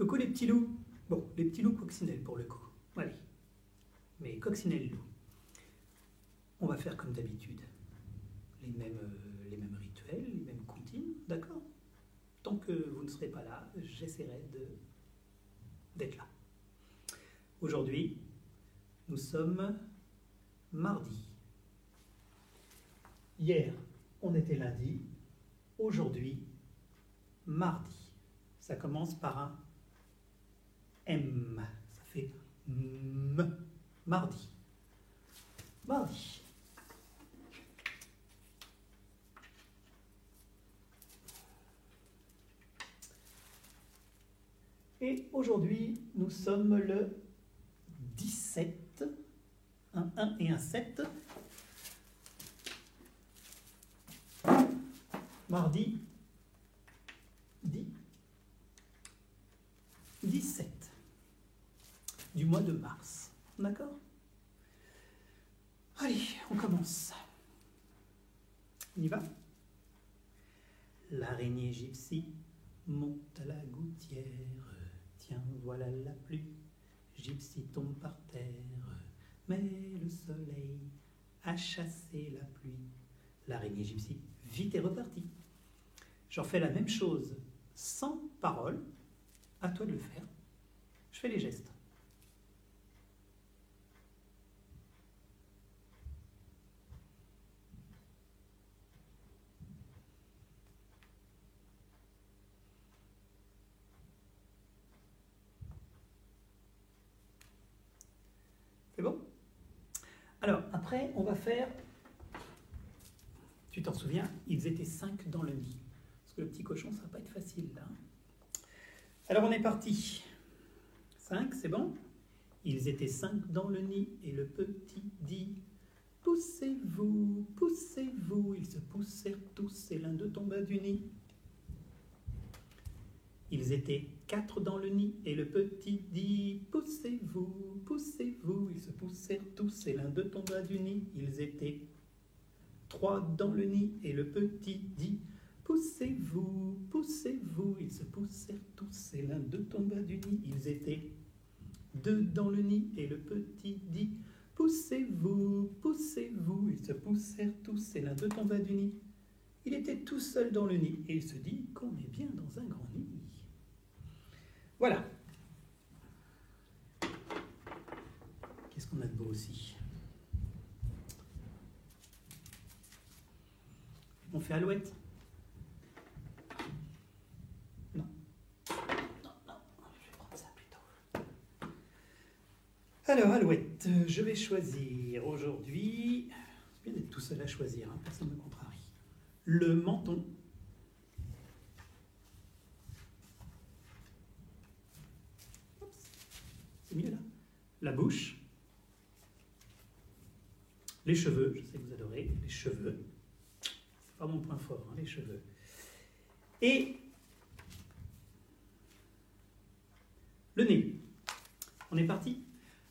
Coucou les petits loups. Bon, les petits loups coccinelles pour le coup. Allez, mais coccinelles loups. On va faire comme d'habitude. Les mêmes rituels, les mêmes comptines, d'accord? Tant que vous ne serez pas là, j'essaierai d'être là. Aujourd'hui, nous sommes mardi. Hier, on était lundi. Aujourd'hui, mardi. Ça commence par un M. Ça fait M. Mardi. Mardi. Et aujourd'hui, nous sommes le 17. Un 1 et un 7. Mardi 17 du mois de mars. D'accord? Allez, on commence. On y va? L'araignée gypsy monte à la gouttière. Tiens, voilà la pluie. Gypsy tombe par terre. Mais le soleil a chassé la pluie. L'araignée gypsy vite est repartie. J'en fais la même chose sans parole. À toi de le faire. Je fais les gestes. C'est bon? Alors, après, on va faire... Tu t'en souviens, ils étaient 5 dans le nid. Parce que le petit cochon, ça va pas être facile, là. Alors, on est parti. 5, c'est bon? Ils étaient 5 dans le nid, et le petit dit « Poussez-vous, poussez-vous ». Ils se poussèrent tous, et l'un d'eux tomba du nid. Ils étaient 4 dans le nid, et le petit dit « Poussez-vous, poussez-vous ». Ils se poussèrent tous, et l'un d'eux tomba du nid. Ils étaient 3 dans le nid, et le petit dit « Poussez-vous, poussez-vous ». Ils se poussèrent tous, et l'un d'eux tomba du nid. Ils étaient 2 dans le nid, et le petit dit « Poussez-vous, poussez-vous ». Ils se poussèrent tous, et l'un d'eux tomba du nid. Il était tout seul dans le nid, et il se dit qu'on est bien dans un grand nid. Voilà. Qu'est-ce qu'on a de beau aussi? On fait Alouette? Non. Non, je vais prendre ça plutôt. Alors, Alouette, je vais choisir aujourd'hui... C'est bien d'être tout seul à choisir, hein, personne ne me contrarie. Le menton. C'est mieux là. La bouche. Les cheveux, je sais que vous adorez les cheveux. C'est pas mon point fort, hein, les cheveux. Et le nez. On est parti.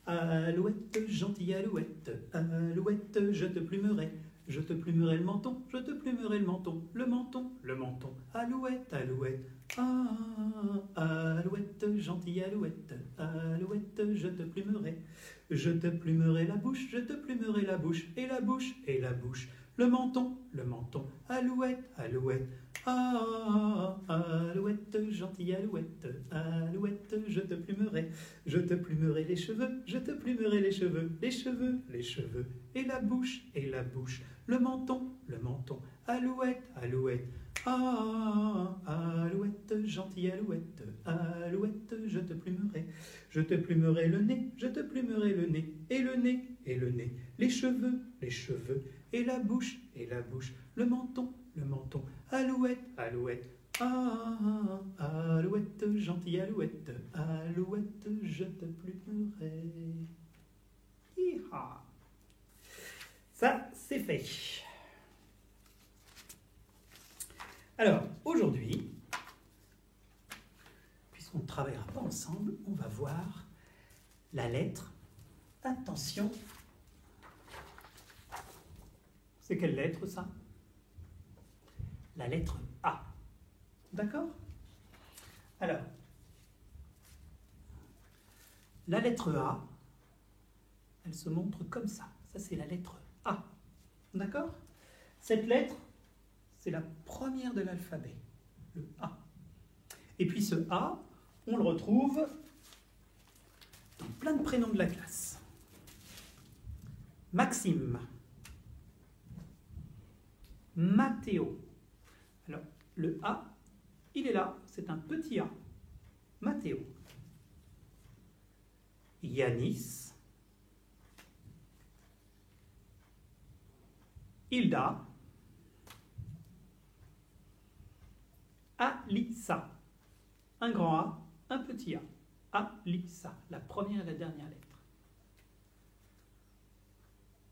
Alouette, gentille alouette, alouette, je te plumerai. Je te plumerai le menton, je te plumerai le menton, le menton, le menton. Alouette, alouette, alouette, gentille alouette, alouette, je te plumerai. Je te plumerai la bouche, je te plumerai la bouche, et la bouche, et la bouche. Le menton, alouette, alouette, alouette, gentille alouette, alouette, je te plumerai. Je te plumerai les cheveux, je te plumerai les cheveux, les cheveux, les cheveux, et la bouche, le menton, alouette, alouette, alouette, gentille alouette, alouette, je te plumerai. Je te plumerai le nez, je te plumerai le nez, et le nez, et le nez, les cheveux, et la bouche, le menton, alouette, alouette, alouette, gentille alouette, alouette, je te plumerai. Hi-ha. Ça, c'est fait. Alors, aujourd'hui, puisqu'on ne travaillera pas ensemble, on va voir la lettre. Attention. C'est quelle lettre, ça? La lettre A. D'accord? Alors, La lettre A, elle se montre comme ça. Ça, c'est la lettre A. D'accord? Cette lettre, c'est la première de l'alphabet, le A. Et puis ce A, on le retrouve dans plein de prénoms de la classe. Maxime, Mathéo. Alors, le A, il est là, c'est un petit A. Mathéo. Yanis. Hilda. Alissa. Un grand A, un petit A. Alissa, la première et la dernière lettre.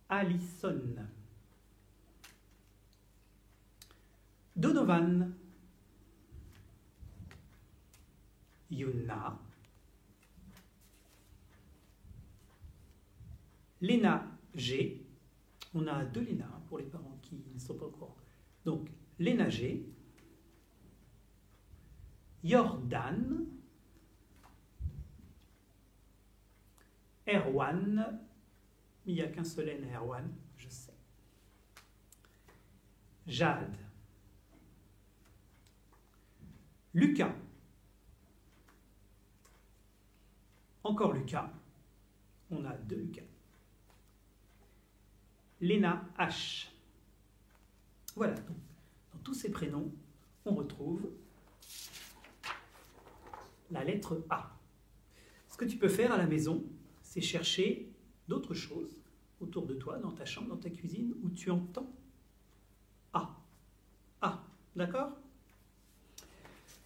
Alison. Donovan. Yuna. Léna G. On a deux Léna pour les parents qui ne sont pas au courant. Donc, Léna G. Jordan. Erwan. Il n'y a qu'un seul N à Erwan, je sais. Jade. Lucas. Encore Lucas. On a deux Lucas. Léna H. Voilà, donc, dans tous ces prénoms, on retrouve la lettre A. Ce que tu peux faire à la maison, c'est chercher d'autres choses autour de toi, dans ta chambre, dans ta cuisine, où tu entends A. A, d'accord?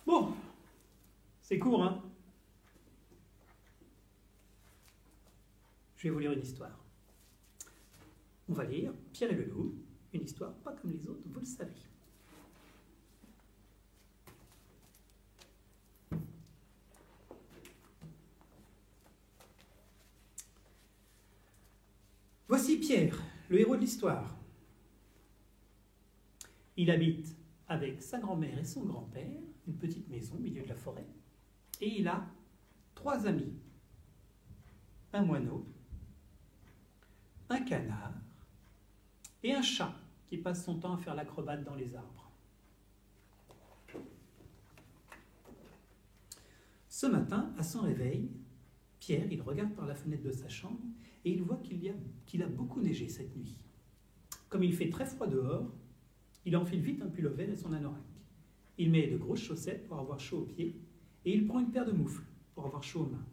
Bon, c'est court, hein? Je vais vous lire une histoire. On va lire Pierre et le loup, une histoire pas comme les autres, vous le savez. Voici Pierre, le héros de l'histoire. Il habite avec sa grand-mère et son grand-père, une petite maison au milieu de la forêt, et il a 3 amis. Un moineau, un canard et un chat qui passe son temps à faire l'acrobate dans les arbres. Ce matin, à son réveil, Pierre, il regarde par la fenêtre de sa chambre et il voit qu'il a beaucoup neigé cette nuit. Comme il fait très froid dehors, il enfile vite un pull-over et son anorak. Il met de grosses chaussettes pour avoir chaud aux pieds et il prend une paire de moufles pour avoir chaud aux mains.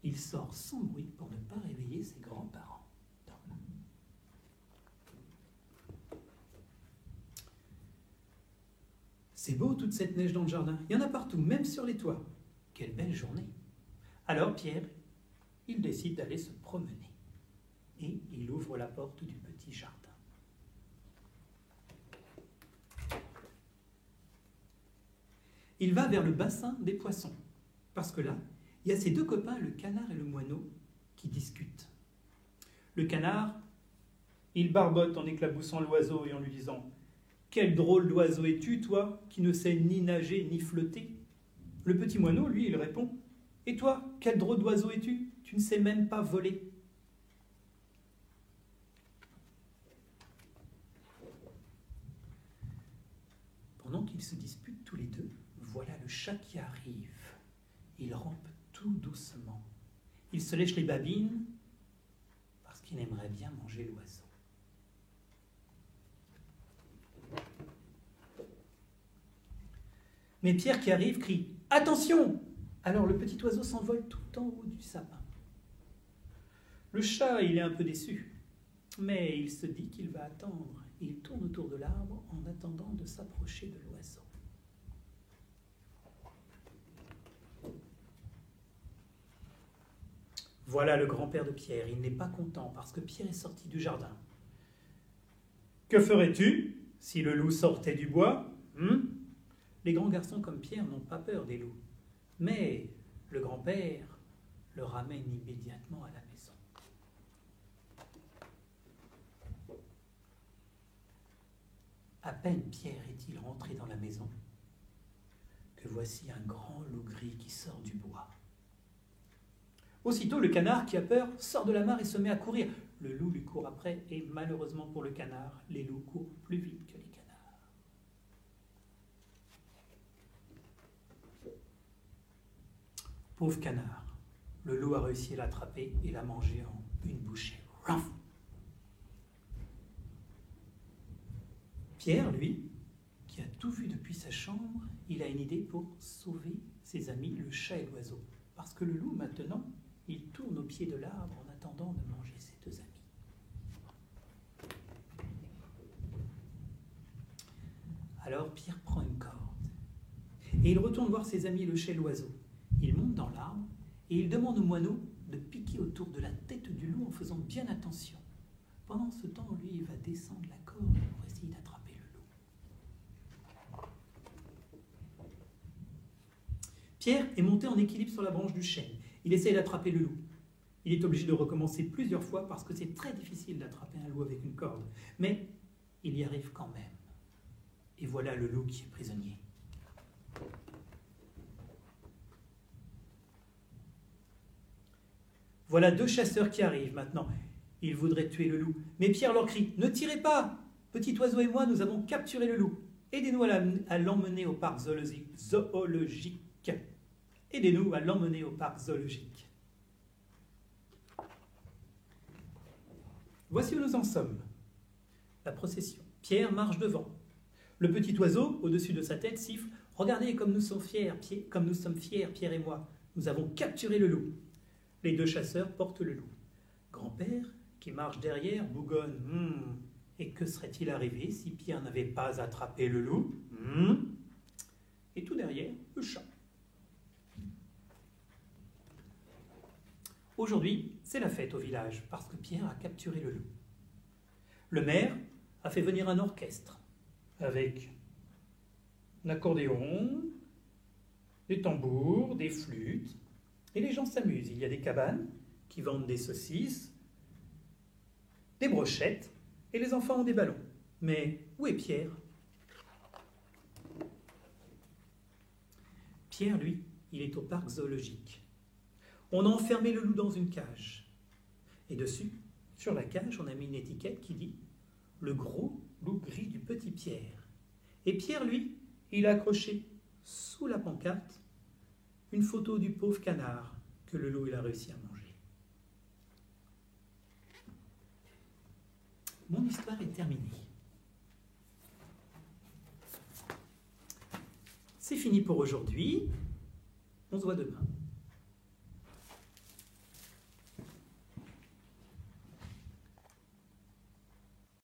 Il sort sans bruit pour ne pas réveiller ses grands-parents. C'est beau toute cette neige dans le jardin. Il y en a partout, même sur les toits. Quelle belle journée. Alors Pierre, il décide d'aller se promener. Et il ouvre la porte du petit jardin. Il va vers le bassin des poissons. Parce que là, il y a ses 2 copains, le canard et le moineau, qui discutent. Le canard, il barbote en éclaboussant l'oiseau et en lui disant « Quel drôle d'oiseau es-tu, toi, qui ne sais ni nager ni flotter ?» Le petit moineau, lui, il répond « Et toi, quel drôle d'oiseau es-tu? Tu ne sais même pas voler. » Pendant qu'ils se disputent tous les deux, voilà le chat qui arrive. Il rampe tout doucement. Il se lèche les babines parce qu'il aimerait bien manger l'oiseau. Mais Pierre qui arrive crie « Attention !» Alors le petit oiseau s'envole tout en haut du sapin. Le chat, il est un peu déçu, mais il se dit qu'il va attendre. Il tourne autour de l'arbre en attendant de s'approcher de l'oiseau. Voilà le grand-père de Pierre. Il n'est pas content parce que Pierre est sorti du jardin. « Que ferais-tu si le loup sortait du bois ?» Les grands garçons comme Pierre n'ont pas peur des loups. Mais le grand-père le ramène immédiatement à la maison. À peine Pierre est-il rentré dans la maison que voici un grand loup gris qui sort du bois. Aussitôt, le canard, qui a peur, sort de la mare et se met à courir. Le loup lui court après, et malheureusement pour le canard, les loups courent plus vite que les canards. Pauvre canard, le loup a réussi à l'attraper et l'a mangé en une bouchée. Raf. Pierre, lui, qui a tout vu depuis sa chambre, il a une idée pour sauver ses amis, le chat et l'oiseau. Parce que le loup, maintenant, il tourne au pied de l'arbre en attendant de manger ses deux amis. Alors Pierre prend une corde et il retourne voir ses amis, le chat et l'oiseau. Il monte dans l'arbre et il demande au moineau de piquer autour de la tête du loup en faisant bien attention. Pendant ce temps, lui, il va descendre la corde pour essayer d'attraper le loup. Pierre est monté en équilibre sur la branche du chêne. Il essaie d'attraper le loup. Il est obligé de recommencer plusieurs fois parce que c'est très difficile d'attraper un loup avec une corde. Mais il y arrive quand même. Et voilà le loup qui est prisonnier. Voilà deux chasseurs qui arrivent maintenant. Ils voudraient tuer le loup. Mais Pierre leur crie « Ne tirez pas! Petit oiseau et moi, nous avons capturé le loup. Aidez-nous à l'emmener au parc zoologique. Aidez-nous à l'emmener au parc zoologique. » Voici où nous en sommes. La procession. Pierre marche devant. Le petit oiseau, au-dessus de sa tête, siffle « Regardez comme nous sommes fiers, Pierre et moi. Nous avons capturé le loup. » Les deux chasseurs portent le loup. Grand-père, qui marche derrière, bougonne. Et que serait-il arrivé si Pierre n'avait pas attrapé le loup? Et tout derrière, le chat. Aujourd'hui, c'est la fête au village, parce que Pierre a capturé le loup. Le maire a fait venir un orchestre, avec un accordéon, des tambours, des flûtes, et les gens s'amusent. Il y a des cabanes qui vendent des saucisses, des brochettes, et les enfants ont des ballons. Mais où est Pierre? Pierre, lui, il est au parc zoologique. On a enfermé le loup dans une cage. Et dessus, sur la cage, on a mis une étiquette qui dit « Le gros loup gris du petit Pierre ». Et Pierre, lui, il a accroché sous la pancarte une photo du pauvre canard que le loup il a réussi à manger. Mon histoire est terminée. C'est fini pour aujourd'hui. On se voit demain.